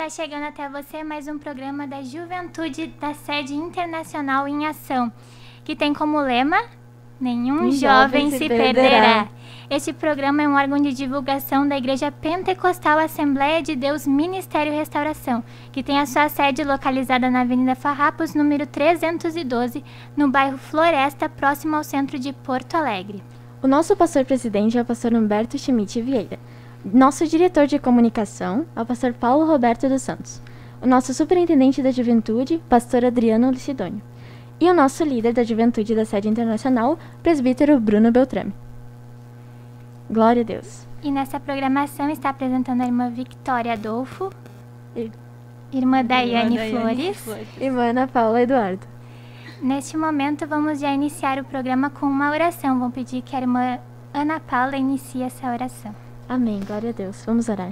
Está chegando até você mais um programa da Juventude da Sede Internacional em Ação, que tem como lema: Nenhum jovem se perderá. Este programa é um órgão de divulgação da Igreja Pentecostal Assembleia de Deus Ministério Restauração, que tem a sua sede localizada na Avenida Farrapos, número 312, no bairro Floresta, próximo ao centro de Porto Alegre. O nosso pastor-presidente é o pastor Humberto Schmidt Vieira. Nosso diretor de comunicação é o pastor Paulo Roberto dos Santos. O nosso superintendente da juventude, pastor Adriano Licidônio. E o nosso líder da juventude da Sede Internacional, presbítero Bruno Beltrame. Glória a Deus. E nessa programação está apresentando a irmã Victoria Adolfo, irmã Daiane Flores, Irmã Ana Paula Eduardo. Neste momento vamos já iniciar o programa com uma oração. Vou pedir que a irmã Ana Paula inicie essa oração. Amém, glória a Deus. Vamos orar.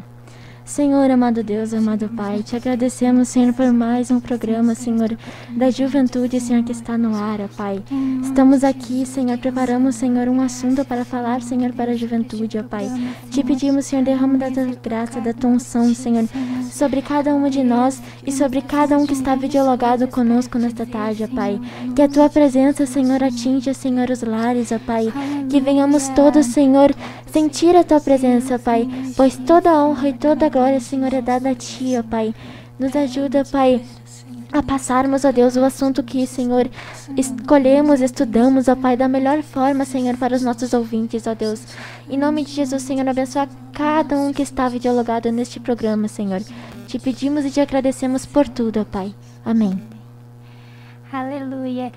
Senhor, amado Deus, amado Pai, te agradecemos, Senhor, por mais um programa, Senhor, da juventude, Senhor, que está no ar, ó Pai. Estamos aqui, Senhor, preparamos, Senhor, um assunto para falar, Senhor, para a juventude, ó Pai. Te pedimos, Senhor, derrama da tua graça, da tua unção, Senhor, sobre cada um de nós e sobre cada um que está videologado conosco nesta tarde, ó Pai. Que a tua presença, Senhor, atinja, Senhor, os lares, ó Pai. Que venhamos todos, Senhor, sentir a tua presença, Pai, pois toda a honra e toda a glória, Senhor, é dada a ti, ó Pai. Nos ajuda, Pai, a passarmos, ó Deus, o assunto que, Senhor, escolhemos, estudamos, ó Pai, da melhor forma, Senhor, para os nossos ouvintes, ó Deus. Em nome de Jesus, Senhor, abençoa cada um que está videologado neste programa, Senhor. Te pedimos e te agradecemos por tudo, ó Pai. Amém. Aleluia.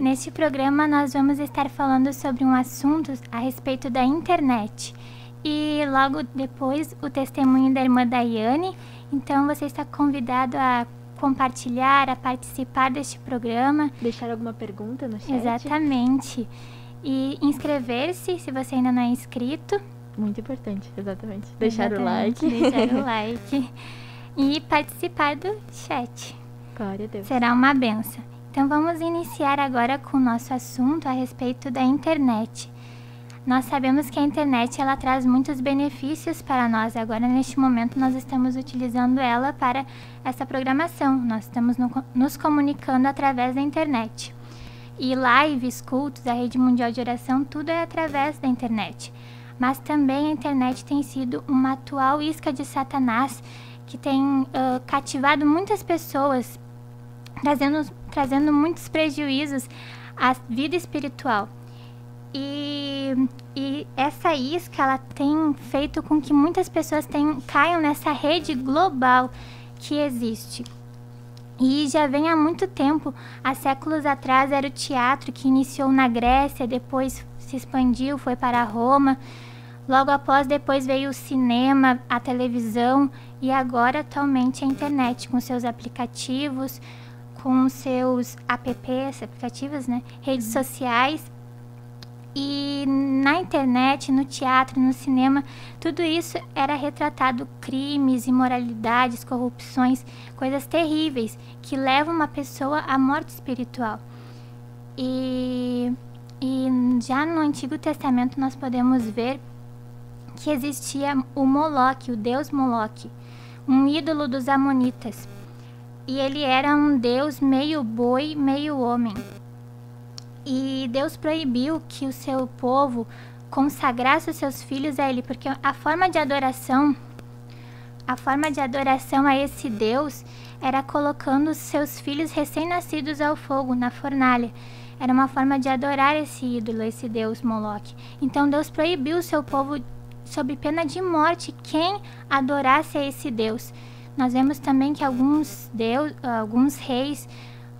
Neste programa nós vamos estar falando sobre um assunto a respeito da internet. E logo depois o testemunho da irmã Daiane. Então você está convidado a compartilhar, a participar deste programa. Deixar alguma pergunta no chat? Exatamente. E inscrever-se, se você ainda não é inscrito. Muito importante, exatamente. Deixar o like. Deixar o like. E participar do chat. Glória a Deus. Será uma benção. Então vamos iniciar agora com o nosso assunto a respeito da internet. Nós sabemos que a internet ela traz muitos benefícios para nós. Agora, neste momento, nós estamos utilizando ela para essa programação. Nós estamos nos comunicando através da internet. E lives, cultos, a rede mundial de oração, tudo é através da internet. Mas também a internet tem sido uma atual isca de Satanás que tem cativado muitas pessoas, trazendo muitos prejuízos à vida espiritual. E essa isca ela tem feito com que muitas pessoas caiam nessa rede global que existe. E já vem há muito tempo, há séculos atrás era o teatro que iniciou na Grécia, depois se expandiu, foi para Roma. Logo após, depois veio o cinema, a televisão e agora atualmente a internet com seus aplicativos, com seus aplicativos, né? Redes sociais. E na internet, no teatro, no cinema, tudo isso era retratado crimes, imoralidades, corrupções, coisas terríveis que levam uma pessoa à morte espiritual. E já no Antigo Testamento nós podemos ver que existia o Moloque, o deus Moloque, um ídolo dos amonitas. E ele era um deus meio boi, meio homem. E Deus proibiu que o seu povo consagrasse os seus filhos a ele, porque a forma de adoração a esse Deus era colocando os seus filhos recém-nascidos ao fogo, na fornalha. Era uma forma de adorar esse ídolo, esse Deus Moloque. Então Deus proibiu o seu povo, sob pena de morte, quem adorasse a esse Deus. Nós vemos também que alguns reis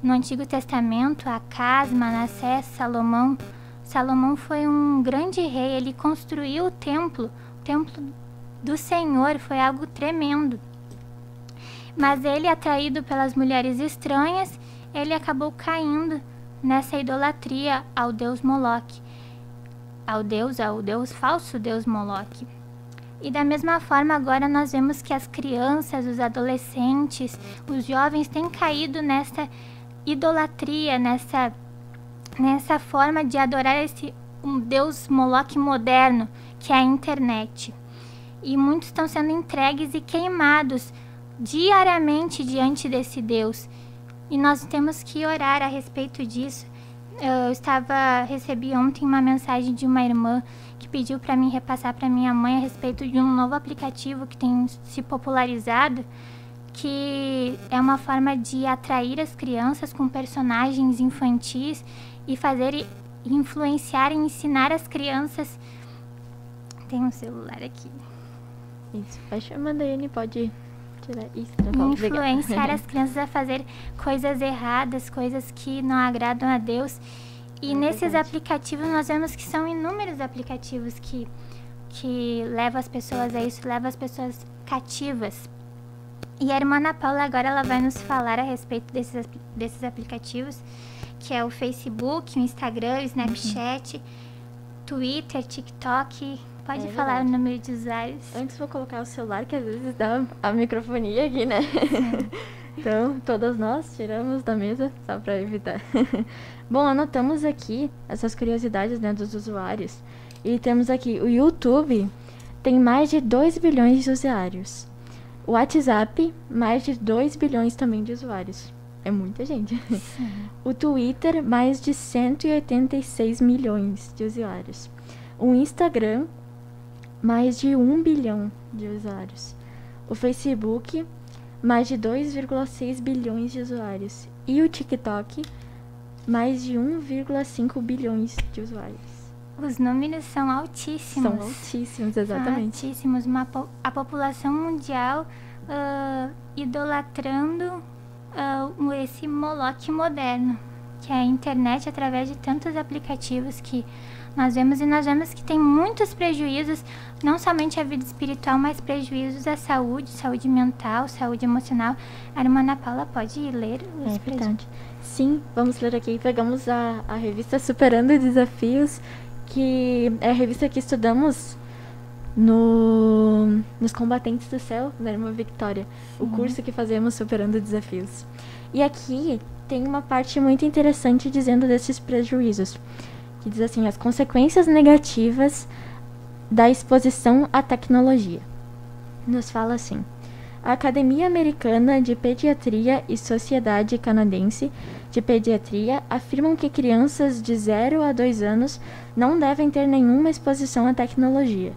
no Antigo Testamento, Acás, Manassés, Salomão. Salomão foi um grande rei, ele construiu o templo do Senhor, foi algo tremendo. Mas ele, atraído pelas mulheres estranhas, ele acabou caindo nessa idolatria ao deus Moloque, ao falso deus Moloque. E da mesma forma, agora nós vemos que as crianças, os adolescentes, os jovens têm caído nessa idolatria, nessa forma de adorar um deus Moloque moderno, que é a internet. E muitos estão sendo entregues e queimados diariamente diante desse Deus. E nós temos que orar a respeito disso. Recebi ontem uma mensagem de uma irmã que pediu para mim repassar para minha mãe a respeito de um novo aplicativo que tem se popularizado, que é uma forma de atrair as crianças com personagens infantis e fazer influenciar e ensinar as crianças. Tem um celular aqui. Isso, vai chamando aí, pode tirar isso. Influenciar as crianças a fazer coisas erradas, coisas que não agradam a Deus. E nesses aplicativos nós vemos que são inúmeros aplicativos que levam as pessoas a isso, levam as pessoas cativas. E a irmã Ana Paula agora ela vai nos falar a respeito desses aplicativos, que é o Facebook, o Instagram, o Snapchat, Twitter, TikTok. Pode falar o número de usuários. Antes vou colocar o celular, que às vezes dá a microfonia aqui, né? Então, todas nós tiramos da mesa, só para evitar. Bom, anotamos aqui essas curiosidades, né, dos usuários. E temos aqui, o YouTube tem mais de 2 bilhões de usuários. O WhatsApp, mais de 2 bilhões também de usuários. É muita gente. Sim. O Twitter, mais de 186 milhões de usuários. O Instagram, mais de 1 bilhão de usuários. O Facebook, mais de 2,6 bilhões de usuários. E o TikTok, mais de 1,5 bilhões de usuários. Os números são altíssimos. São altíssimos, exatamente. São altíssimos. A população mundial idolatrando esse Moloque moderno, que é a internet, através de tantos aplicativos que nós vemos. E nós vemos que tem muitos prejuízos, não somente à vida espiritual, mas prejuízos à saúde mental, saúde emocional. A irmã Ana Paula pode ler os prejuízos? Sim, vamos ler aqui. Pegamos a revista Superando Desafios, que é a revista que estudamos nos Combatentes do Céu, da irmã Victoria. Sim. O curso que fazemos Superando Desafios. E aqui tem uma parte muito interessante dizendo desses prejuízos, que diz assim: as consequências negativas da exposição à tecnologia. Nos fala assim: a Academia Americana de Pediatria e Sociedade Canadense de Pediatria afirmam que crianças de 0 a 2 anos não devem ter nenhuma exposição à tecnologia.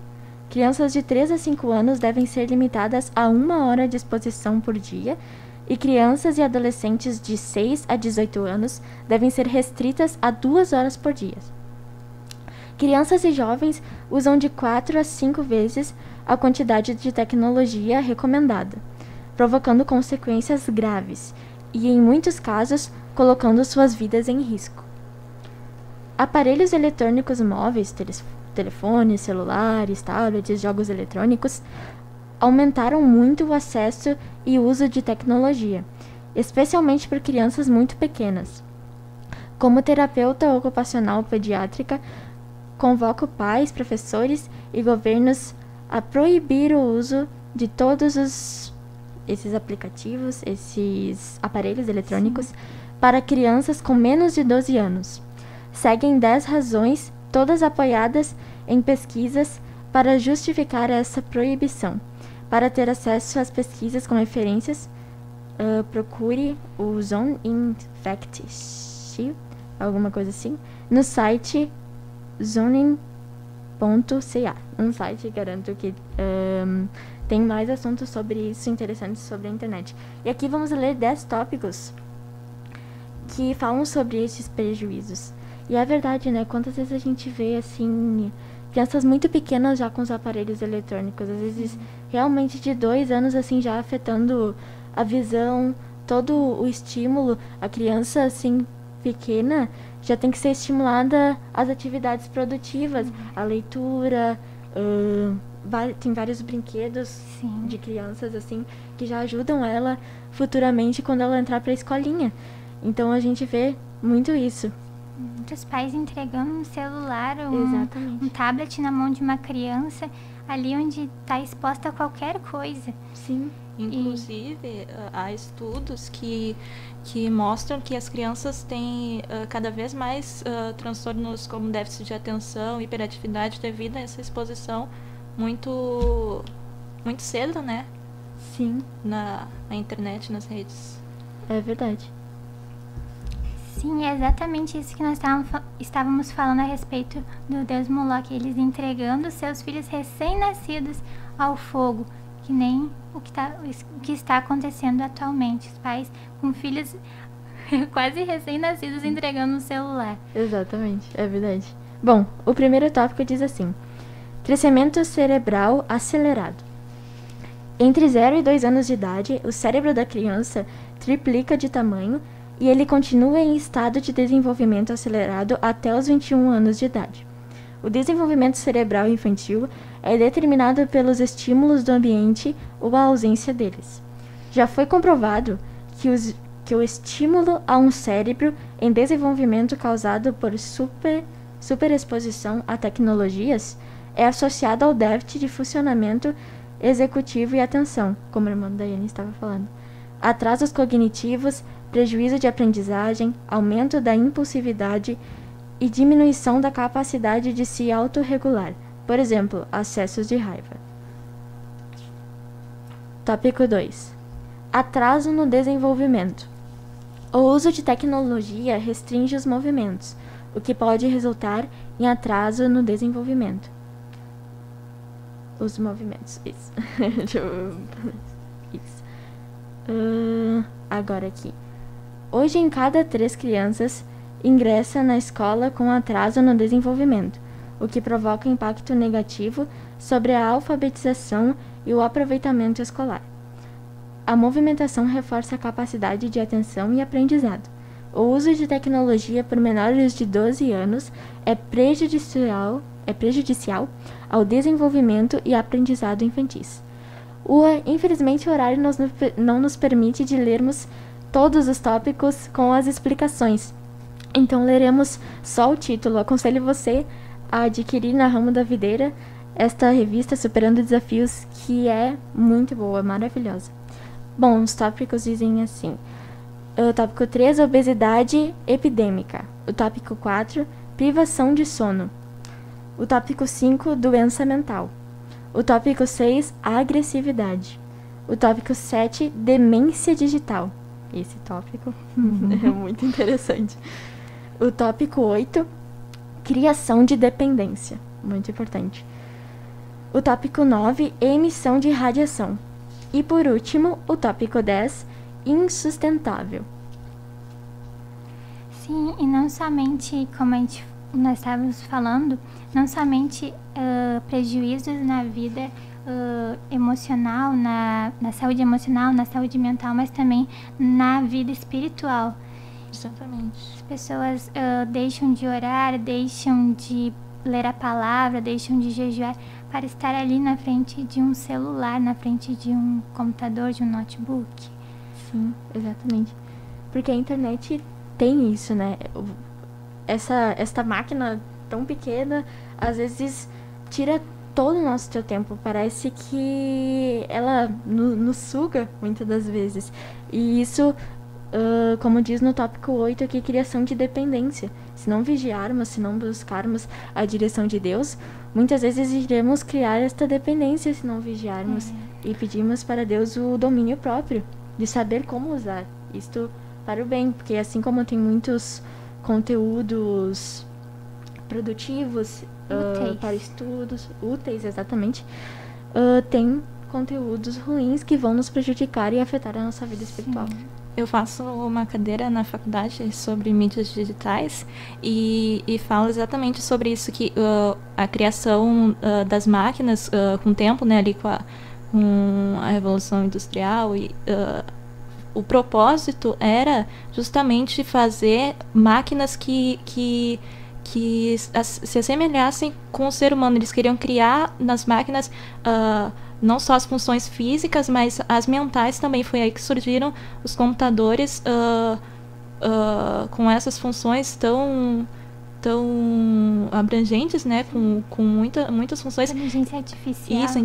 Crianças de 3 a 5 anos devem ser limitadas a 1 hora de exposição por dia, e crianças e adolescentes de 6 a 18 anos devem ser restritas a 2 horas por dia. Crianças e jovens usam de 4 a 5 vezes a quantidade de tecnologia recomendada, provocando consequências graves e, em muitos casos, colocando suas vidas em risco. Aparelhos eletrônicos móveis, telefones, celulares, tablets, jogos eletrônicos aumentaram muito o acesso e uso de tecnologia, especialmente por crianças muito pequenas. Como terapeuta ocupacional pediátrica, convoco pais, professores e governos a proibir o uso de todos esses aplicativos, esses aparelhos eletrônicos, sim, para crianças com menos de 12 anos. Seguem 10 razões, todas apoiadas em pesquisas, para justificar essa proibição. Para ter acesso às pesquisas com referências, procure o Zone Infective, alguma coisa assim, no site zoning.ca. Um site, garanto que tem mais assuntos sobre isso interessantes sobre a internet. E aqui vamos ler 10 tópicos que falam sobre esses prejuízos. E é verdade, né? Quantas vezes a gente vê, assim, crianças muito pequenas já com os aparelhos eletrônicos, às vezes realmente de 2 anos, assim, já afetando a visão, todo o estímulo. A criança, assim, pequena já tem que ser estimulada às atividades produtivas, a leitura, tem vários brinquedos, sim, de crianças, assim, que já ajudam ela futuramente quando ela entrar para a escolinha. Então a gente vê muito isso. Muitos pais entregando um celular, um tablet na mão de uma criança, ali onde está exposta a qualquer coisa. Sim. Inclusive, há estudos que mostram que as crianças têm cada vez mais transtornos como déficit de atenção, hiperatividade, devido a essa exposição muito cedo, né? Sim, na internet, nas redes. é verdade. Sim, é exatamente isso que nós estávamos falando a respeito do deus Moloch. Eles entregando seus filhos recém-nascidos ao fogo, que nem o que está acontecendo atualmente. Os pais com filhos quase recém-nascidos entregando um celular. Exatamente, é verdade. Bom, o primeiro tópico diz assim: crescimento cerebral acelerado. Entre 0 e 2 anos de idade, o cérebro da criança triplica de tamanho e ele continua em estado de desenvolvimento acelerado até os 21 anos de idade. O desenvolvimento cerebral infantil é determinado pelos estímulos do ambiente ou a ausência deles. Já foi comprovado que o estímulo a um cérebro em desenvolvimento causado por superexposição a tecnologias é associado ao déficit de funcionamento executivo e atenção, como a irmã Daiane estava falando, atrasos cognitivos, prejuízo de aprendizagem, aumento da impulsividade e diminuição da capacidade de se autorregular, por exemplo, acessos de raiva. Tópico 2. Atraso no desenvolvimento. O uso de tecnologia restringe os movimentos, o que pode resultar em atraso no desenvolvimento. Os movimentos, isso. Isso. Agora aqui. Hoje, em cada 3 crianças, ingressa na escola com atraso no desenvolvimento, o que provoca impacto negativo sobre a alfabetização e o aproveitamento escolar. A movimentação reforça a capacidade de atenção e aprendizado. O uso de tecnologia por menores de 12 anos é prejudicial ao desenvolvimento e aprendizado infantis. Infelizmente, o horário não nos permite de lermos todos os tópicos com as explicações. Então, leremos só o título. Aconselho você a adquirir na Ramo da Videira esta revista Superando Desafios, que é muito boa, maravilhosa. Bom, os tópicos dizem assim. O tópico 3, obesidade epidêmica. O tópico 4, privação de sono. O tópico 5, doença mental. O tópico 6, agressividade. O tópico 7, demência digital. Esse tópico é muito interessante. O tópico 8, criação de dependência. Muito importante. O tópico 9, emissão de radiação. E por último, o tópico 10, insustentável. Sim, e não somente, como nós estávamos falando, não somente prejuízos na vida emocional, na saúde emocional, na saúde mental, mas também na vida espiritual. Exatamente. As pessoas deixam de orar, deixam de ler a palavra, deixam de jejuar para estar ali na frente de um celular, na frente de um computador, de um notebook. Sim, exatamente. Porque a internet tem isso, né? Esta máquina tão pequena, às vezes, tira todo o nosso tempo. Parece que ela nos suga, muitas das vezes. E isso, como diz no tópico 8 aqui, criação de dependência. Se não vigiarmos, se não buscarmos a direção de Deus, muitas vezes iremos criar esta dependência se não vigiarmos. E pedimos para Deus o domínio próprio, de saber como usar isto para o bem. Porque assim como tem muitos conteúdos produtivos para estudos, úteis, exatamente, tem conteúdos ruins que vão nos prejudicar e afetar a nossa vida espiritual. Sim. Eu faço uma cadeira na faculdade sobre mídias digitais e falo exatamente sobre isso, que a criação das máquinas com o tempo, né, ali com a Revolução Industrial, e o propósito era justamente fazer máquinas que se assemelhassem com o ser humano. Eles queriam criar nas máquinas não só as funções físicas, mas as mentais também. Foi aí que surgiram os computadores com essas funções tão abrangentes, né? Com muitas funções. Inteligência artificial. Isso,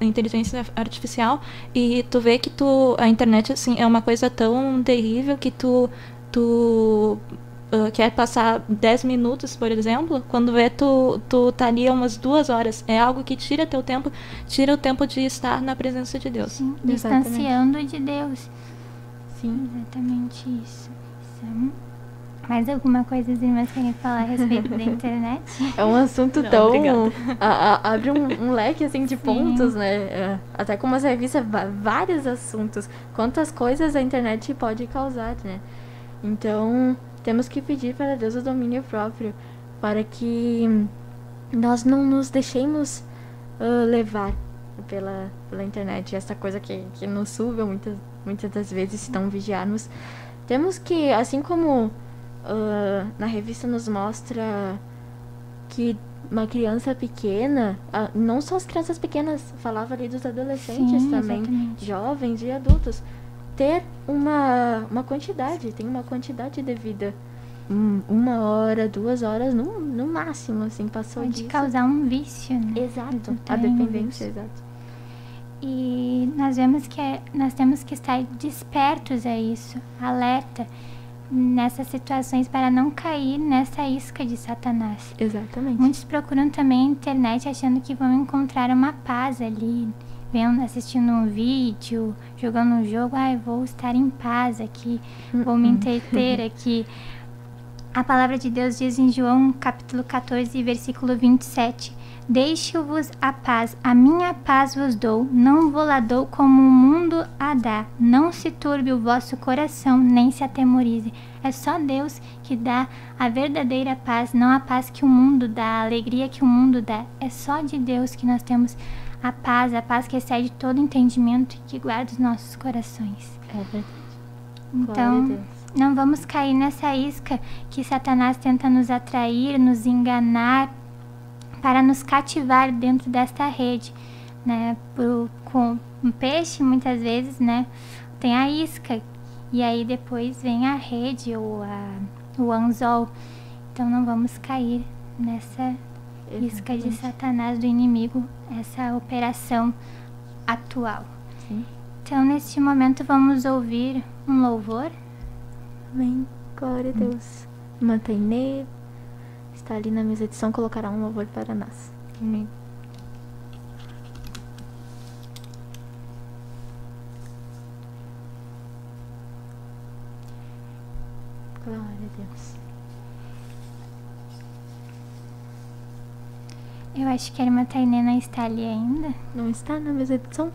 inteligência artificial. E tu vê que a internet, assim, é uma coisa tão terrível que tu quer passar 10 minutos, por exemplo, quando vê tu tá ali umas 2 horas. É algo que tira teu tempo, tira o tempo de estar na presença de Deus. Sim, distanciando de Deus. Sim. Exatamente isso. Mais alguma coisa as irmãs querem falar a respeito da internet? É um assunto tão... abre um leque, assim, de pontos, né? Até como as revistas, vários assuntos. Quantas coisas a internet pode causar, né? Então, temos que pedir para Deus o domínio próprio, para que nós não nos deixemos levar pela internet. Essa coisa que nos suga muitas das vezes, se não vigiarmos. Temos que, assim como na revista nos mostra que uma criança pequena, não só as crianças pequenas, falava ali dos adolescentes também, exatamente. Jovens e adultos, ter uma quantidade, tem uma quantidade devida. 1 hora, 2 horas, no máximo, assim, passou pode disso. causar um vício, né? Exato, a dependência, exato. E nós vemos que nós temos que estar despertos a isso, alerta nessas situações para não cair nessa isca de Satanás. Exatamente. Muitos procuram também a internet achando que vão encontrar uma paz ali, assistindo um vídeo, jogando um jogo. Vou estar em paz aqui, vou me entreter aqui. A palavra de Deus diz em João capítulo 14, versículo 27: Deixo-vos a paz, a minha paz vos dou, não vou-la dou como o mundo a dá. Não se turbe o vosso coração, nem se atemorize. É só Deus que dá a verdadeira paz, não a paz que o mundo dá, a alegria que o mundo dá. É só de Deus que nós temos a paz que excede todo entendimento e que guarda os nossos corações. É verdade. Então, não vamos cair nessa isca que Satanás tenta nos atrair, nos enganar, para nos cativar dentro desta rede, né? Com um peixe, muitas vezes, né? Tem a isca, e aí depois vem a rede ou o anzol. Então não vamos cair nessa isca de Satanás, do inimigo, essa operação atual. Sim. Então, neste momento, vamos ouvir um louvor. Amém. Glória a Deus. Mantenha. Está ali na mesa de som, colocará um louvor para nós. Amém. Glória a Deus. Eu acho que a irmã Tainena está ali ainda. Não está na mesa de som?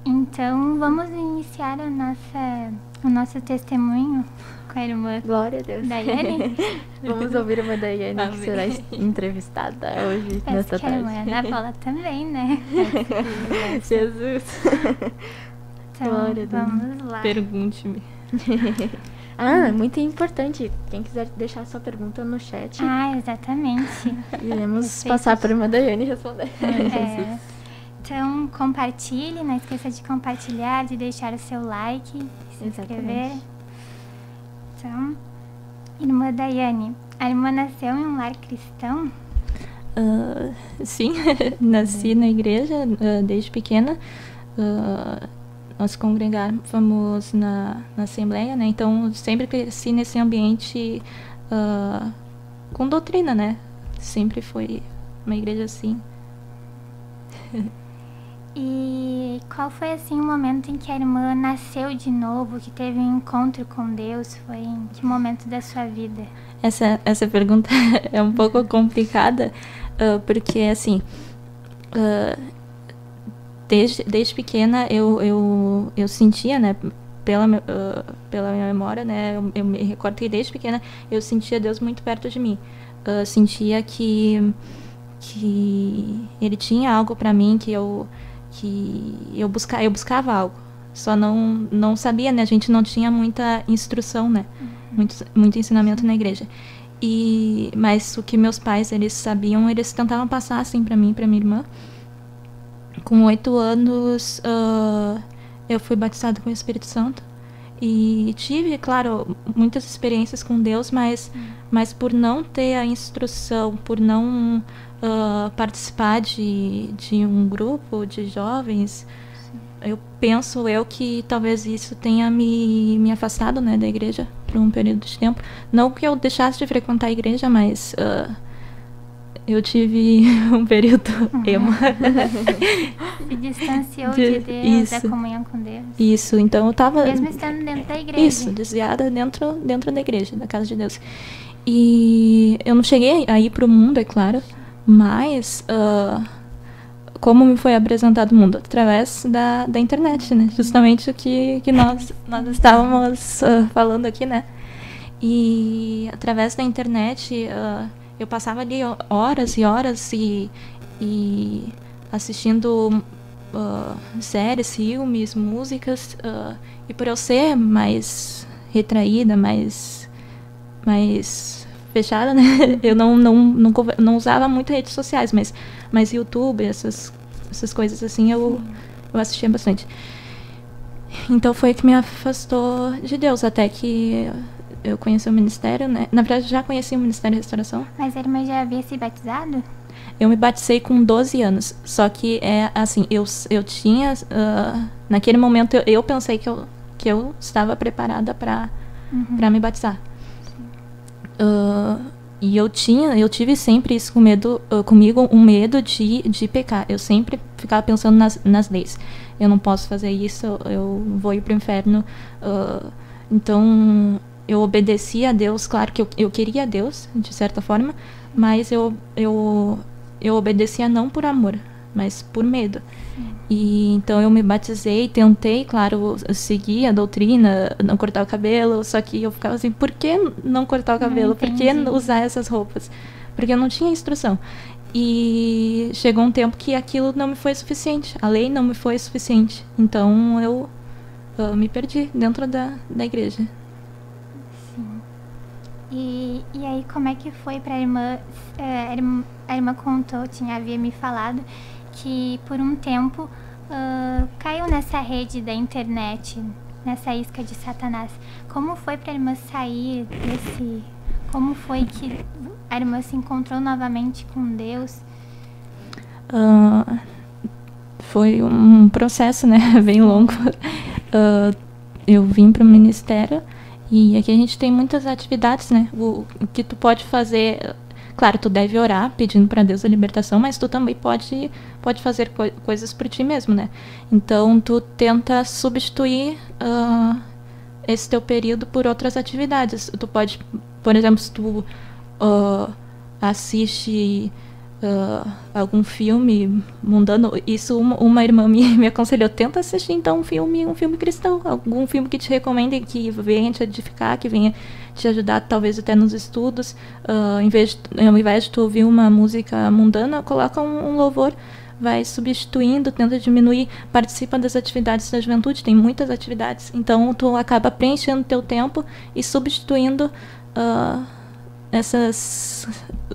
Então, vamos iniciar o nosso testemunho com a irmã Glória a Deus. Daiane. Vamos ouvir a irmã Daiane, que será entrevistada hoje, nesta tarde. A irmã Ana Paula também, né? Jesus. Então, Glória a Deus. Vamos lá. Pergunte-me. Muito importante. Quem quiser deixar sua pergunta no chat. Exatamente. Iremos passar para a irmã Daiane responder. Então, compartilhe, não esqueça de compartilhar, de deixar o seu like, se inscrever. Então, irmã Daiane, a irmã nasceu em um lar cristão? Sim, nasci na igreja desde pequena. Nós congregávamos na Assembleia, né? Então, sempre cresci nesse ambiente com doutrina, né? Sempre foi uma igreja assim. E qual foi, assim, o momento em que a irmã nasceu de novo, que teve um encontro com Deus? Foi em que momento da sua vida? Essa pergunta é um pouco complicada, porque, assim, desde pequena eu sentia, né, pela minha memória, né, eu me recordo que desde pequena eu sentia Deus muito perto de mim. Sentia que Ele tinha algo para mim, que eu buscava algo, só não sabia, né? A gente não tinha muita instrução, né? Muito ensinamento na igreja. Mas o que meus pais, eles sabiam, eles tentavam passar assim para mim, para minha irmã. Com 8 anos, eu fui batizada com o Espírito Santo e tive, claro, muitas experiências com Deus, mas por não ter a instrução, por não participar de um grupo de jovens, eu penso que talvez isso tenha me afastado, né, da igreja, por um período de tempo. Não que eu deixasse de frequentar a igreja, mas eu tive um período emo. Se distanciou de Deus, da comunhão com Deus. Isso, então eu tava... Mesmo estando dentro da igreja. Isso, desviada dentro da igreja, da casa de Deus. E eu não cheguei a ir pro mundo, é claro, mas como me foi apresentado o mundo? Através da internet, né? Justamente o que nós estávamos falando aqui, né? E através da internet eu passava ali horas e horas e assistindo séries, filmes, músicas, e por eu ser mais retraída, mais fechada, né? Eu não usava muito redes sociais, mas YouTube, essas coisas assim, eu assistia bastante. Então foi que me afastou de Deus, até que eu conheci o ministério, né? Na verdade, já conheci o Ministério de Restauração. Mas a irmã já havia se batizado? Eu me batizei com 12 anos, só que assim, eu tinha, naquele momento eu pensei que eu estava preparada para me batizar. E eu tive sempre isso comigo, um medo de pecar. Eu sempre ficava pensando nas leis. Eu não posso fazer isso, eu vou ir pro inferno. Então, eu obedecia a Deus. Claro que eu queria a Deus, de certa forma, mas eu obedecia não por amor, mas por medo. E então eu me batizei, tentei, claro, seguir a doutrina, não cortar o cabelo, só que eu ficava assim, por que não cortar o cabelo? Por que usar essas roupas? Porque eu não tinha instrução. E chegou um tempo que aquilo não me foi suficiente, a lei não me foi suficiente. Então eu me perdi dentro da igreja. Sim. E aí como é que foi para a irmã? A irmã contou, havia me falado que por um tempo caiu nessa rede da internet, nessa isca de Satanás. Como foi para a irmã sair desse... Como foi que a irmã se encontrou novamente com Deus? Foi um processo, né, bem longo. Eu vim para o ministério e aqui a gente tem muitas atividades, né, o que tu pode fazer... Claro, tu deve orar pedindo para Deus a libertação, mas tu também pode fazer coisas por ti mesmo, né? Então, tu tenta substituir esse teu período por outras atividades. Tu pode, por exemplo, se tu assiste algum filme mundano, isso uma irmã me aconselhou, tenta assistir então um filme cristão, algum filme que te recomende, que venha te edificar, que venha te ajudar talvez até nos estudos. Ao invés de tu ouvir uma música mundana, coloca um louvor, vai substituindo, tenta diminuir, participa das atividades da juventude, tem muitas atividades, então tu acaba preenchendo teu tempo e substituindo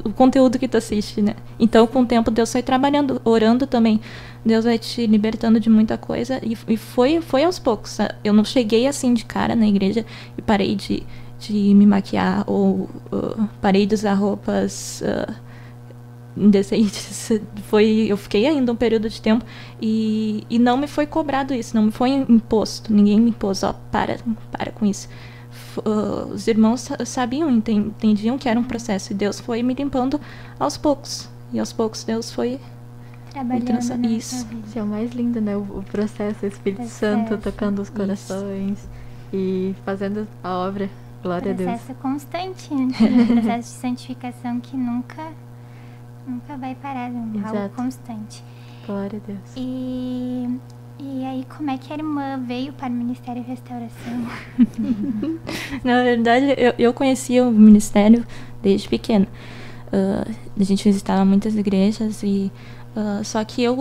o conteúdo que tu assiste, né? Então, com o tempo, Deus vai trabalhando, orando também. Deus vai te libertando de muita coisa. E foi aos poucos. Eu não cheguei assim de cara na igreja e parei de me maquiar ou parei de usar roupas indecentes. Eu fiquei ainda um período de tempo e não me foi cobrado isso, não me foi imposto. Ninguém me impôs, para com isso. Os irmãos sabiam, entendiam que era um processo, e Deus foi me limpando aos poucos, e aos poucos Deus foi trabalhando isso. Isso é o mais lindo, né? O processo, o Espírito Santo tocando os corações e fazendo a obra. Glória a Deus. Processo constante, né? Processo de santificação que nunca vai parar, é algo constante. Glória a Deus. E aí, como é que a irmã veio para o Ministério Restauração? Na verdade, eu conhecia o Ministério desde pequena. A gente visitava muitas igrejas, só que eu,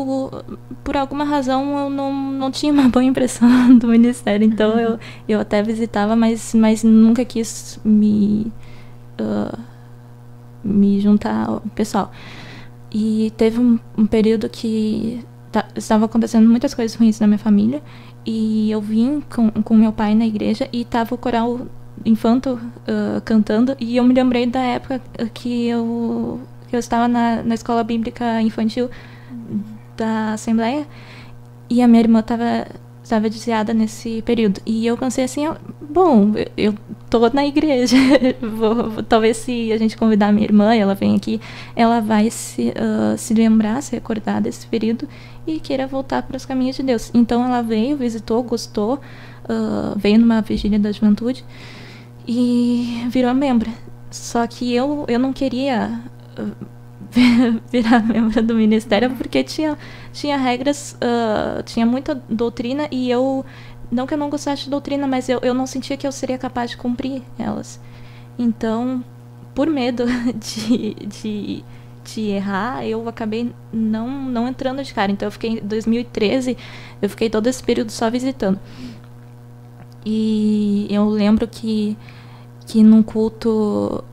por alguma razão, eu não tinha uma boa impressão do Ministério. Então, eu até visitava, mas nunca quis me juntar ao pessoal. E teve um período que... Estavam acontecendo muitas coisas ruins na minha família, e eu vim com meu pai na igreja e estava o coral infanto cantando, e eu me lembrei da época que eu estava na escola bíblica infantil da Assembleia, e a minha irmã estava estava desviada nesse período. E eu pensei assim, bom, eu tô na igreja, talvez se a gente convidar a minha irmã, ela vem aqui, ela vai se lembrar, se recordar desse período e queira voltar para os caminhos de Deus. Então ela veio, visitou, gostou, veio numa vigília da juventude e virou membro. Só que eu não queria virar membro do ministério porque tinha regras, tinha muita doutrina e não que eu não gostasse de doutrina, mas eu não sentia que eu seria capaz de cumprir elas. Então, por medo de errar, eu acabei não entrando de cara. Então eu fiquei em 2013, eu fiquei todo esse período só visitando. E eu lembro que num culto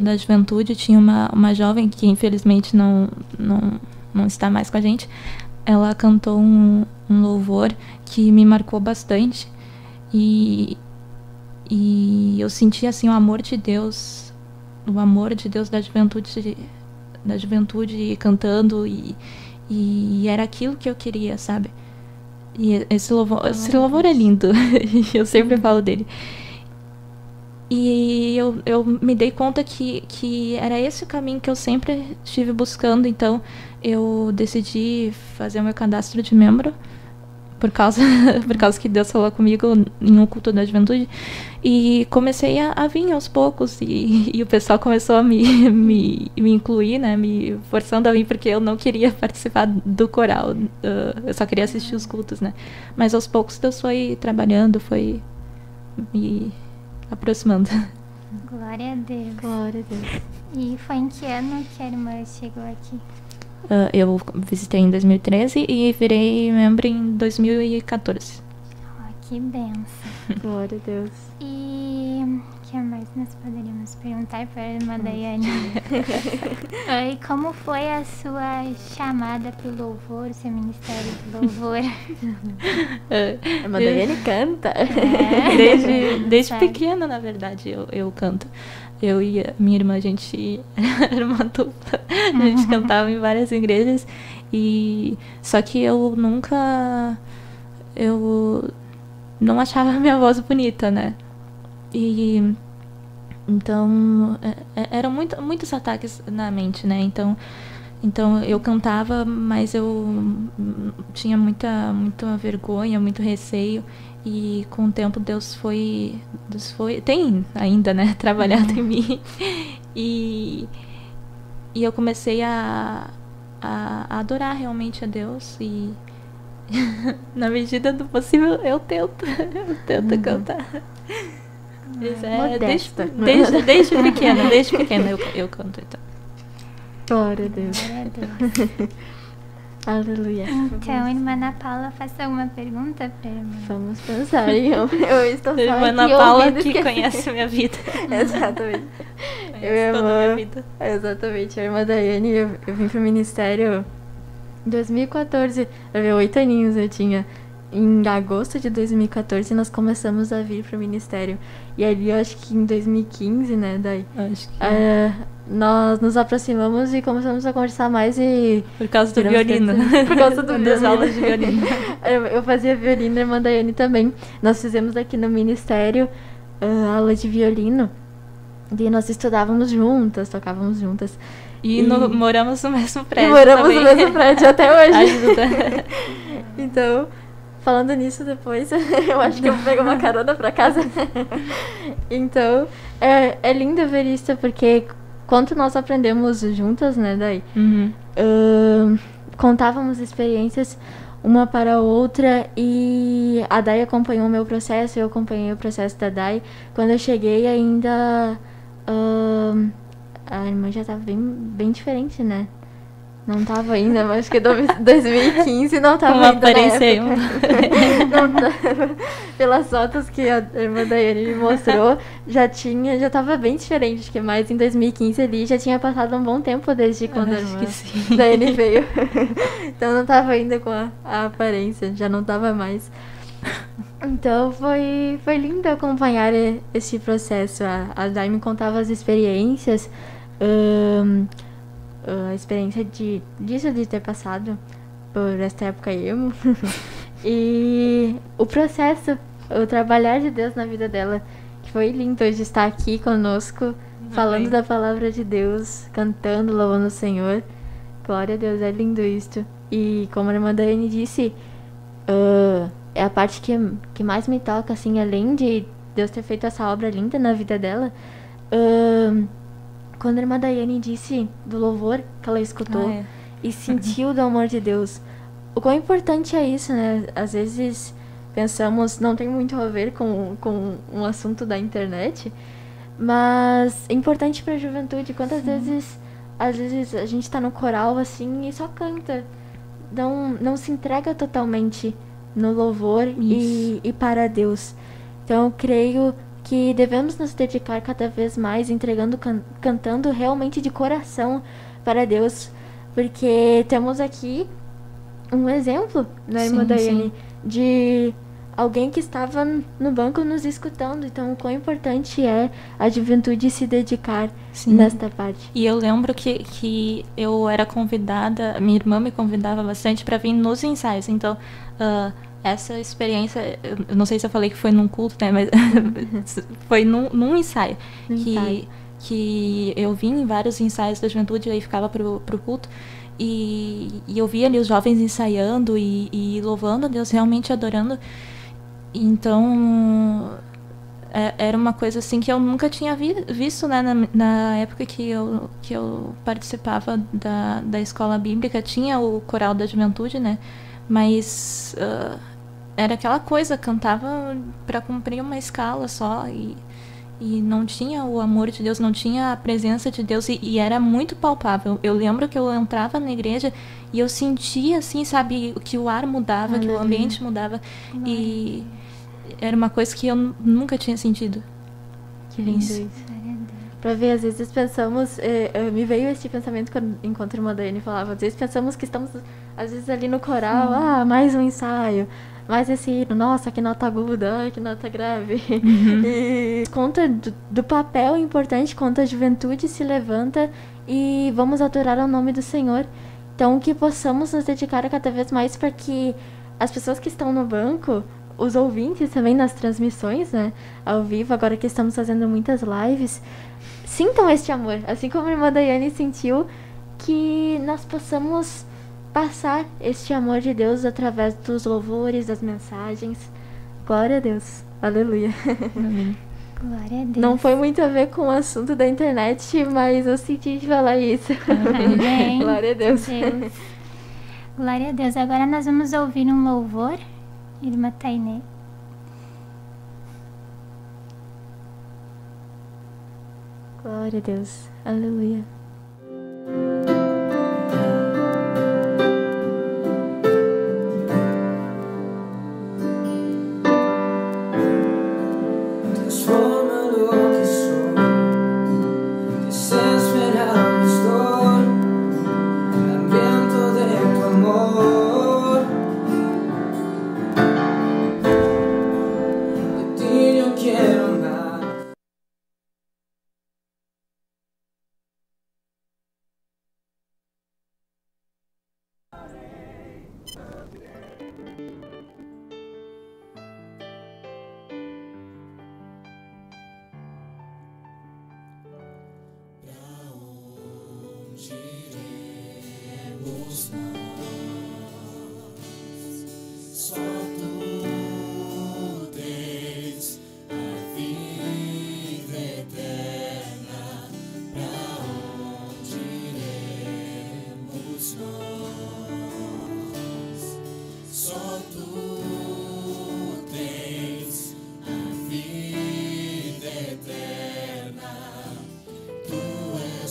da juventude tinha uma jovem que infelizmente não está mais com a gente. Ela cantou um louvor que me marcou bastante e eu senti assim o amor de Deus da juventude cantando e era aquilo que eu queria, sabe? E esse louvor é lindo. Eu sempre falo dele. E eu me dei conta que era esse o caminho que eu sempre estive buscando. Então eu decidi fazer o meu cadastro de membro por causa que Deus falou comigo em um culto da juventude. E comecei a vir aos poucos e o pessoal começou a me incluir, né, me forçando a vir, porque eu não queria participar do coral, eu só queria assistir os cultos, né. Mas aos poucos Deus foi trabalhando, foi me aproximando. Glória a Deus. Glória a Deus. E foi em que ano que a irmã chegou aqui? Eu visitei em 2013 e virei membro em 2014. Que benção. Glória a Deus. E o que mais nós poderíamos perguntar para a irmã Daiane? E como foi a sua chamada para o louvor, o seu ministério de louvor? A irmã Daiane canta. Desde pequena, na verdade, eu canto. Eu e a minha irmã, a gente era uma dupla. A gente cantava em várias igrejas. Só que eu não achava a minha voz bonita, né? E então eram muitos ataques na mente, né? Então eu cantava, mas eu tinha muita vergonha, muito receio. E com o tempo Deus tem ainda, né, trabalhado em mim. E eu comecei a adorar realmente a Deus e na medida do possível eu tento cantar. Desde pequena eu canto, então. Glória a Deus. Aleluia. Então, irmã Ana Paula, faça alguma pergunta para a irmã? Vamos pensar. Eu estou só irmã Ana Paula que conhece a minha vida. Exatamente. Minha vida. Exatamente. A irmã Daiane, eu vim pro ministério em 2014. 8 aninhos eu tinha. Em agosto de 2014 nós começamos a vir pro ministério. E ali eu acho que em 2015, né, Dai? Acho que nós nos aproximamos e começamos a conversar mais e... Por causa do violino. Por causa do das aulas de violino. Eu fazia violino, a irmã Daiane também. Nós fizemos aqui no ministério aula de violino. E nós estudávamos juntas, tocávamos juntas. E moramos no mesmo prédio. Moramos no mesmo prédio até hoje. Ajuda. Então, falando nisso depois, eu acho que eu vou pegar uma carona pra casa. Então, é lindo ver isso, porque quanto nós aprendemos juntas, né, Dai? Contávamos experiências uma para a outra e a Dai acompanhou o meu processo, eu acompanhei o processo da Dai. Quando eu cheguei ainda, a irmã já estava bem diferente, né? Não tava ainda, mas acho que 2015 não tava ainda apareceu. Pelas fotos que a irmã Daiane me mostrou, já tava bem diferente, acho que mais em 2015 ali, já tinha passado um bom tempo desde quando a irmã Daiane veio. Então não tava ainda com a aparência, já não tava mais. Então foi lindo acompanhar esse processo. A Dai me contava as experiências, a experiência de ter passado por esta época emo. E o processo, o trabalhar de Deus na vida dela, que foi lindo hoje estar aqui conosco, falando da palavra de Deus, cantando, louvando o Senhor. Glória a Deus, é lindo isso. E como a irmã Daiane disse, é a parte que mais me toca, assim, além de Deus ter feito essa obra linda na vida dela. Quando a irmã Daiane disse do louvor que ela escutou e sentiu do amor de Deus, o quão importante é isso, né? Às vezes pensamos, não tem muito a ver com um assunto da internet, mas é importante para a juventude. Quantas vezes, às vezes a gente tá no coral assim e só canta, não se entrega totalmente no louvor e para Deus. Então eu creio que devemos nos dedicar cada vez mais, entregando, cantando realmente de coração para Deus, porque temos aqui um exemplo, né, irmã Daiane, de alguém que estava no banco nos escutando. Então, o quão importante é a juventude se dedicar nesta parte. E eu lembro que eu era convidada, minha irmã me convidava bastante para vir nos ensaios. Então, essa experiência, eu não sei se eu falei que foi num culto, né, mas foi num ensaio. Que eu vim em vários ensaios da juventude e aí ficava pro culto. E eu via ali os jovens ensaiando e louvando a Deus, realmente adorando. Então, era uma coisa assim que eu nunca tinha visto, né? Na época que eu participava da escola bíblica, tinha o coral da juventude, né? Mas era aquela coisa, cantava para cumprir uma escala só e não tinha o amor de Deus, não tinha a presença de Deus, e era muito palpável. Eu lembro que eu entrava na igreja e eu sentia, assim, sabe, que o ar mudava, que o ambiente mudava. E era uma coisa que eu nunca tinha sentido. Que lindo isso. Pra ver, às vezes pensamos, me veio esse pensamento enquanto a irmã Daiane falava, às vezes pensamos que estamos, às vezes ali no coral, mais um ensaio, mais esse hino, nossa, que nota aguda, que nota grave. E conta do papel importante, quando a juventude se levanta e vamos adorar ao nome do Senhor. Então, que possamos nos dedicar cada vez mais para que as pessoas que estão no banco, os ouvintes também nas transmissões, né, ao vivo, agora que estamos fazendo muitas lives, sintam este amor, assim como a irmã Daiane sentiu, que nós possamos passar este amor de Deus através dos louvores, das mensagens. Glória a Deus. Aleluia. Amém. Glória a Deus. Não foi muito a ver com o assunto da internet, mas eu senti de falar isso. Amém. Glória a Deus. Glória a Deus. Agora nós vamos ouvir um louvor, irmã Tainê. Glória a Deus. Aleluia.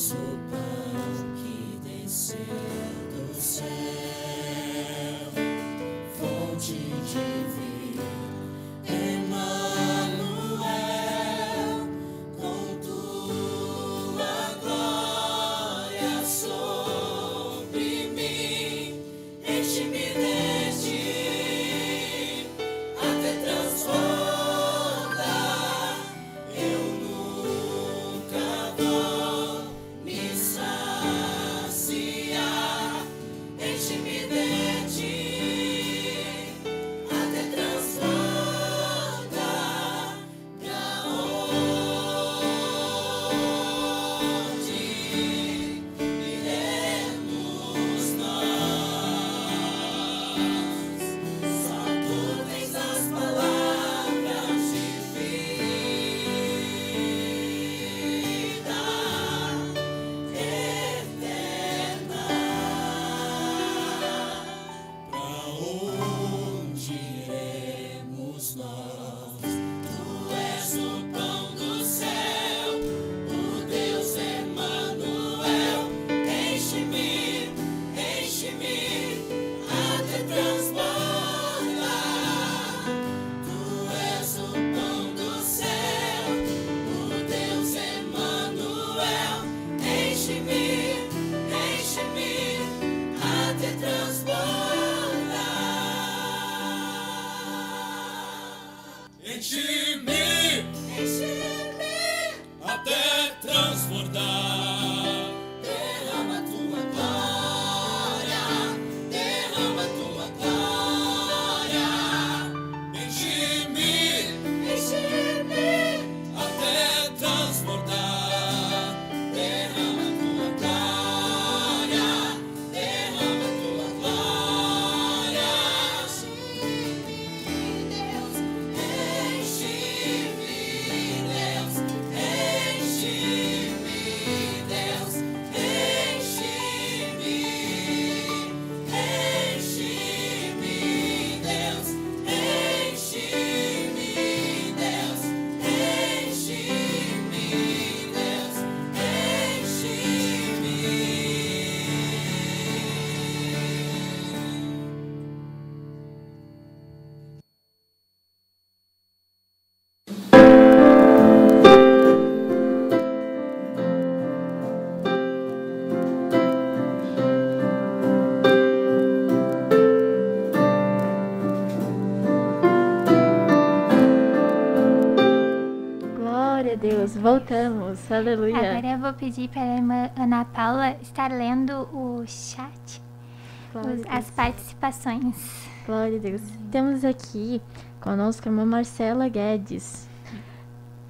O pão que desceu do céu. Enche-me, até transbordar. Derrama tua glória, derrama tua glória. Enche-me, até transbordar. Derrama tua glória, derrama tua glória. Glória a Deus, voltamos, aleluia. Agora eu vou pedir para a irmã Ana Paula estar lendo o chat, Glória a Deus. as participações. Glória a Deus. Temos aqui conosco a irmã Marcela Guedes.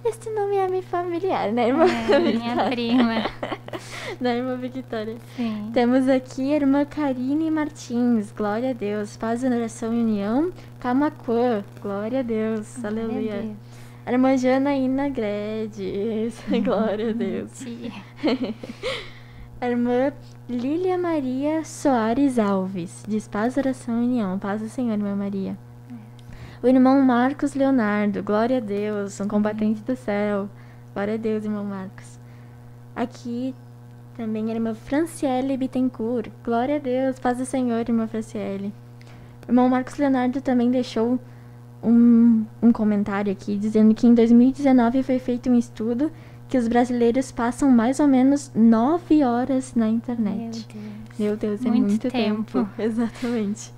Este nome é meio familiar, né, irmã? É, minha prima. Da irmã Victoria. Sim. Temos aqui a irmã Karine Martins. Glória a Deus. Paz, oração e união. Camaquã. Glória a Deus. Aleluia. Meu Deus. A irmã Janaína Gredes. Glória a Deus. Tia. A irmã Lília Maria Soares Alves. Diz paz, oração e união. Paz do Senhor, irmã Maria. O irmão Marcos Leonardo. Glória a Deus. Um combatente do céu. Glória a Deus, irmão Marcos. Aqui também a irmã Franciele Bittencourt. Glória a Deus. Paz do Senhor, irmã Franciele. O irmão Marcos Leonardo também deixou um comentário aqui dizendo que em 2019 foi feito um estudo que os brasileiros passam mais ou menos 9 horas na internet. Meu Deus, é muito tempo. Exatamente.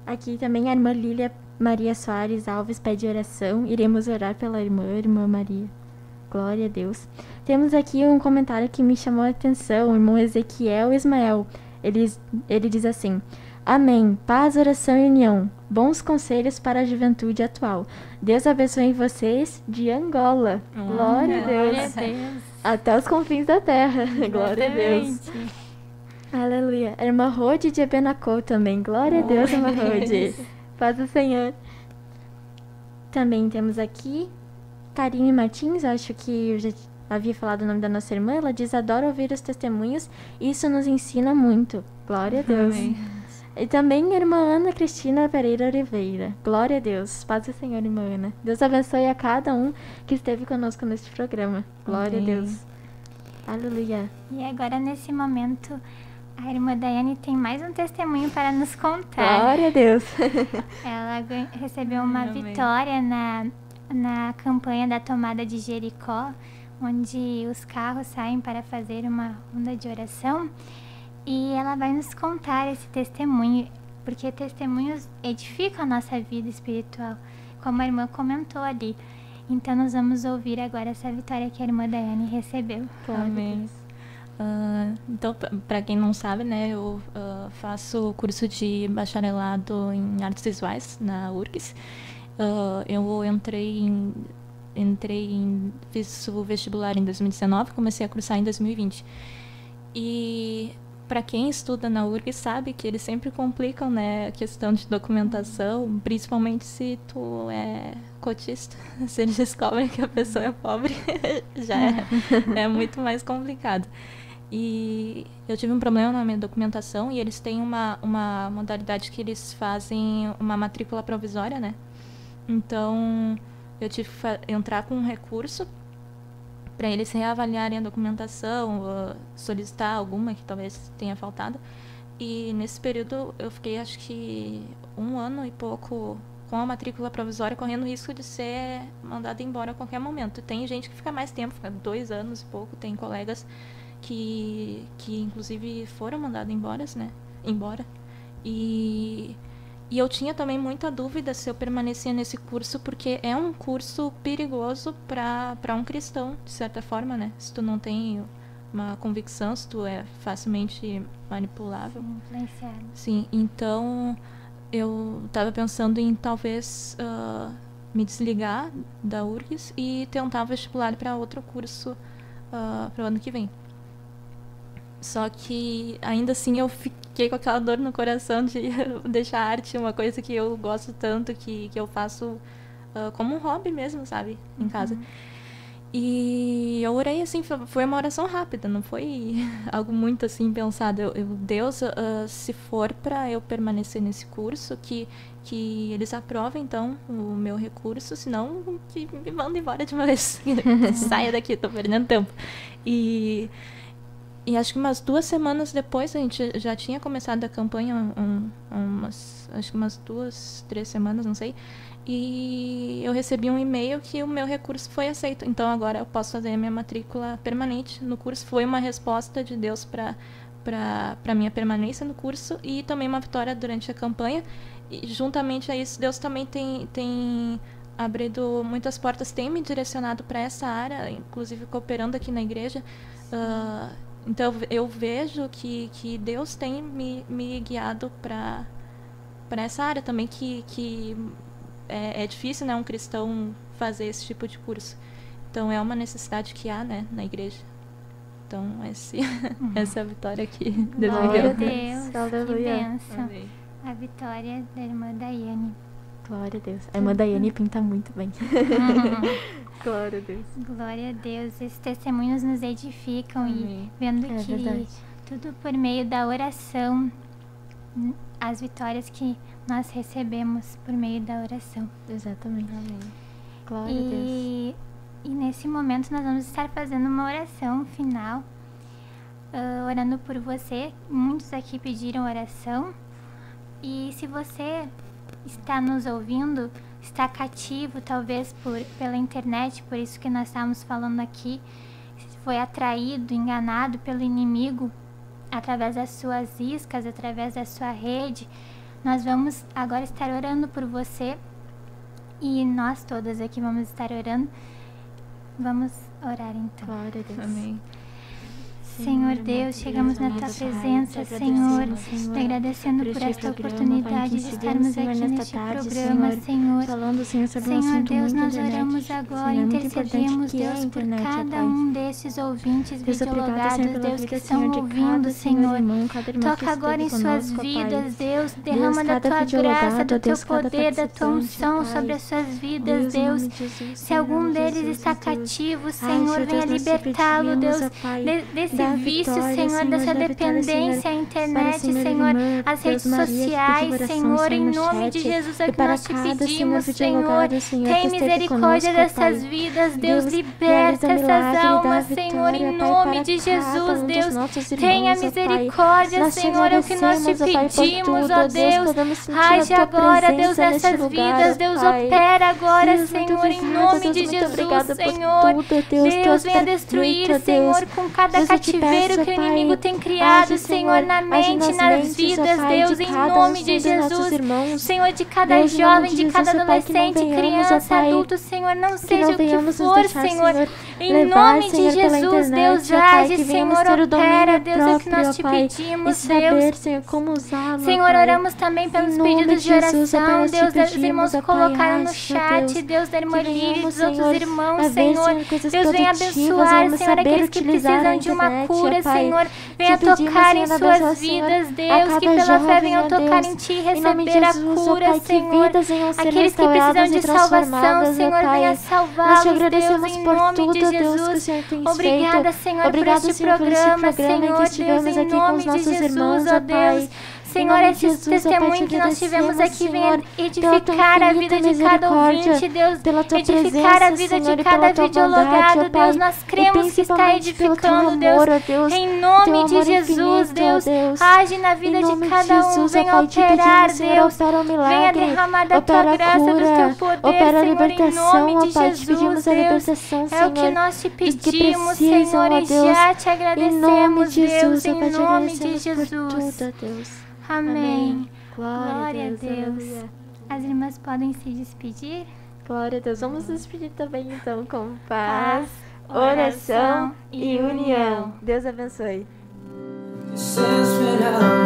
Aqui também a irmã Lília Maria Soares Alves pede oração. Iremos orar pela irmã Maria. Glória a Deus. Temos aqui um comentário que me chamou a atenção. O irmão Ezequiel Ismael. Ele diz assim: Amém. Paz, oração e união. Bons conselhos para a juventude atual. Deus abençoe vocês de Angola. Glória a Deus. Glória a Deus. Até os confins da terra. Glória a Deus. Exatamente. Aleluia. A irmã Rode de Ebenacô também. Glória a Deus, irmã Rode. Paz do Senhor. Também temos aqui Karine Martins. Acho que eu já havia falado o nome da nossa irmã. Ela diz: adoro ouvir os testemunhos. Isso nos ensina muito. Glória a Deus. Amém. E também a irmã Ana Cristina Pereira Oliveira. Glória a Deus. Paz do Senhor, irmã Ana. Deus abençoe a cada um que esteve conosco neste programa. Glória Amém. a Deus. Aleluia. E agora, nesse momento, a irmã Daiane tem mais um testemunho para nos contar. Glória a Deus. Ela recebeu uma Amém. vitória na campanha da tomada de Jericó, onde os carros saem para fazer uma ronda de oração. E ela vai nos contar esse testemunho, porque testemunhos edificam a nossa vida espiritual, como a irmã comentou ali. Então nós vamos ouvir agora essa vitória que a irmã Daiane recebeu. Glória a Amém. Deus. Então, para quem não sabe, né, eu faço curso de bacharelado em artes visuais na URGS. Eu fiz o vestibular em 2019, comecei a cursar em 2020. E para quem estuda na URGS sabe que eles sempre complicam, né, a questão de documentação, principalmente se tu é cotista. Se eles descobrem que a pessoa é pobre, já é muito mais complicado. E eu tive um problema na minha documentação e eles têm uma modalidade que eles fazem uma matrícula provisória, né? Então, eu tive que entrar com um recurso para eles reavaliarem a documentação, solicitar alguma que talvez tenha faltado. E nesse período eu fiquei, acho que 1 ano e pouco com a matrícula provisória, correndo o risco de ser mandada embora a qualquer momento. Tem gente que fica mais tempo, fica 2 anos e pouco. Tem colegas que inclusive foram mandados embora, né? E E eu tinha também muita dúvida se eu permanecia nesse curso, porque é um curso perigoso para um cristão, de certa forma, né? Se tu não tem uma convicção, se tu é facilmente manipulável. Influenciado. Sim, então eu estava pensando em talvez me desligar da URGS e tentar vestibular para outro curso para o ano que vem. Só que ainda assim eu fiquei com aquela dor no coração de deixar a arte uma coisa que eu gosto tanto, que eu faço como um hobby mesmo, sabe? Em casa. E eu orei assim, foi uma oração rápida, não foi algo muito assim pensado. Deus, se for para eu permanecer nesse curso, que eles aprovem então o meu recurso, senão que me mandem embora de uma vez. Saia daqui, tô perdendo tempo. E acho que umas 2 semanas depois, a gente já tinha começado a campanha, acho que umas 2, 3 semanas, não sei. E eu recebi um e-mail que o meu recurso foi aceito. Então agora eu posso fazer a minha matrícula permanente no curso. Foi uma resposta de Deus para a minha permanência no curso e também uma vitória durante a campanha. E juntamente a isso, Deus também tem abrido muitas portas, tem me direcionado para essa área, inclusive cooperando aqui na igreja. Então eu vejo que Deus tem me guiado para essa área também, que é difícil, né, um cristão fazer esse tipo de curso. Então é uma necessidade que há, né, na igreja. Então essa é a vitória que Deus me Glória a deu. Deus, Aleluia. que bênção. Amém. A vitória da irmã Daiane. Glória a Deus. A irmã Daiane pinta muito bem. Glória a Deus. Glória a Deus. Esses testemunhos nos edificam. Amém. E vendo É que verdade. tudo por meio da oração, as vitórias que nós recebemos por meio da oração. Exatamente. Amém. Glória a Deus. E nesse momento nós vamos estar fazendo uma oração final, orando por você. Muitos aqui pediram oração. E se você está nos ouvindo, está cativo talvez pela internet, por isso que nós estamos falando aqui, foi atraído, enganado pelo inimigo através das suas iscas, através da sua rede, nós vamos agora estar orando por você e nós todas aqui vamos estar orando. Vamos orar então. Glória a Deus. Amém. Senhor Deus, chegamos na tua presença, Senhor, te agradecendo por esta oportunidade de estarmos aqui neste programa, Senhor. Falando, Senhor, sobre um Senhor assunto Deus, muito nós internet. oramos agora, Senhor, é muito intercedemos, importante que é a Deus, por internet, ó cada Pai. um desses ouvintes Deus, obrigada, videologados, Senhor, pela Deus, que vida, estão Senhor, de ouvindo, cada Senhor. irmão, cada irmã que Toca agora em esteve suas conosco, ó Pai. vidas, Deus, derrama da cada tua videologado, graça, do teu Deus, cada poder, da tua participante, unção Pai. sobre as suas vidas, Deus, em Deus. nome de Jesus, Se Senhor, em algum nome de deles Jesus, está ó Deus. cativo, Ai, Senhor, venha Deus, nós te libertá-lo, pedimos, Deus, ó Pai, desse da vício, vitória, Senhor, dessa da vitória, dependência à Senhor, internet, para, Senhor, irmã, as Deus, redes Maria, que sociais, pediu oração, Senhor, em no nome de chat, Jesus, é e o que para nós te cada, pedimos, Senhor. videologado, Senhor, que Tem esteve misericórdia conosco, dessas Pai. vidas, Deus, Deus, liberta realiza milagre, essas dá almas, vitória, Senhor, em Pai, nome para de cada Jesus, um dos Deus. nossos irmãos, Tenha ó Pai. misericórdia, Nós te Senhor, é o que nós te agradecemos, ó Pai, por pedimos, tudo, ó Deus, Deus. podemos sentir Age a tua agora, Deus, presença neste nessas lugar, vidas, ó Deus, Pai. opera agora, Deus, muito Senhor, em obrigada, nome Deus, de muito Jesus, obrigada por Senhor. tudo, Deus, tu Deus, és venha perfeito, destruir, Deus. Senhor, com cada Deus, eu te cativeiro peço, que o Pai, inimigo tem criado, age, Senhor, na age mente, nas nas mentes, ó vidas, Pai, Deus, de em cada nome um de dos nossos Jesus. irmãos. Senhor, de cada Deus, em nome jovem, de de Jesus, cada ó Pai, que não adolescente, venhamos, ó criança, Pai, adulto, Senhor, não que seja não o que venhamos nos for, deixar, Senhor. Em levar, nome de Senhor, pela Jesus, internet, Deus, ó Pai, age, que venhamos Senhor, ter o opera, domínio Deus, é o que próprio, nós ó te Pai, e pedimos, saber, Deus. Senhor, como usá-lo, Senhor, ó Pai. oramos também pelos Em nome pedidos de de Jesus, ó Pai, oração, nós te Deus, os pedimos, irmãos ó Pai, colocaram no age, ó chat, Deus, da irmã que Líria e venhamos, dos outros Senhor, irmãos, a ver, Senhor. Senhor, coisas Deus, venha produtivas, abençoar, venhamos Senhor, saber aqueles que utilizar a precisam de uma internet, cura, ó Pai. Senhor. Venha Te pedimos, tocar em Senhor, abençoa, suas Senhor, vidas, a Deus, que cada pela fé jovem, venham ó tocar Deus. em Ti e Em nome de receber a Jesus, ó cura, Pai, que Senhor. vidas venham ser Aqueles que precisam restauradas de e salvação, transformadas, ó Senhor, Pai. venha Nós te salvá-los, Deus, agradecemos em por nome tudo, de Deus, que o Jesus. Senhor tem Obrigada, feito. Senhor, por Obrigado, este Senhor, por esse programa, programa em Senhor, que Deus, estivemos em aqui com nome os de nossos Jesus, irmãos, ó ó Pai. Deus. Em Senhor, nome de esse Jesus, ó Pai, testemunho te que nós tivemos aqui agradecemos, venha Senhor, edificar a vida de cada ouvinte, Deus, pela tua edificar a presença, vida Senhor, de e pela cada tua videologado, bondade, ó Deus, Pai. nós E cremos que está principalmente pelo teu edificando, amor, ó Deus, Deus, em nome teu de amor Jesus, infinito, ó Deus, Deus. age na vida Em de nome de cada um, Jesus, ó venha Pai, te operar, pedimos, Senhor, Deus, opera o venha milagre, derramar da tua opera a graça, do cura, teu poder, opera a Senhor, em libertação, nome ó de Pai, te Jesus, pedimos a Deus, libertação, é o que Senhor, nós te dos que pedimos, precisam, Senhor, ó e Deus. já te Em nome agradecemos, de Deus, Jesus, ó em Pai, te nome de agradecemos por Jesus. tudo, ó Deus. Amém. Glória a Deus. Aleluia. As irmãs podem se despedir. Glória a Deus. Vamos nos despedir também, então, com paz, oração e união. Deus abençoe. Desesperado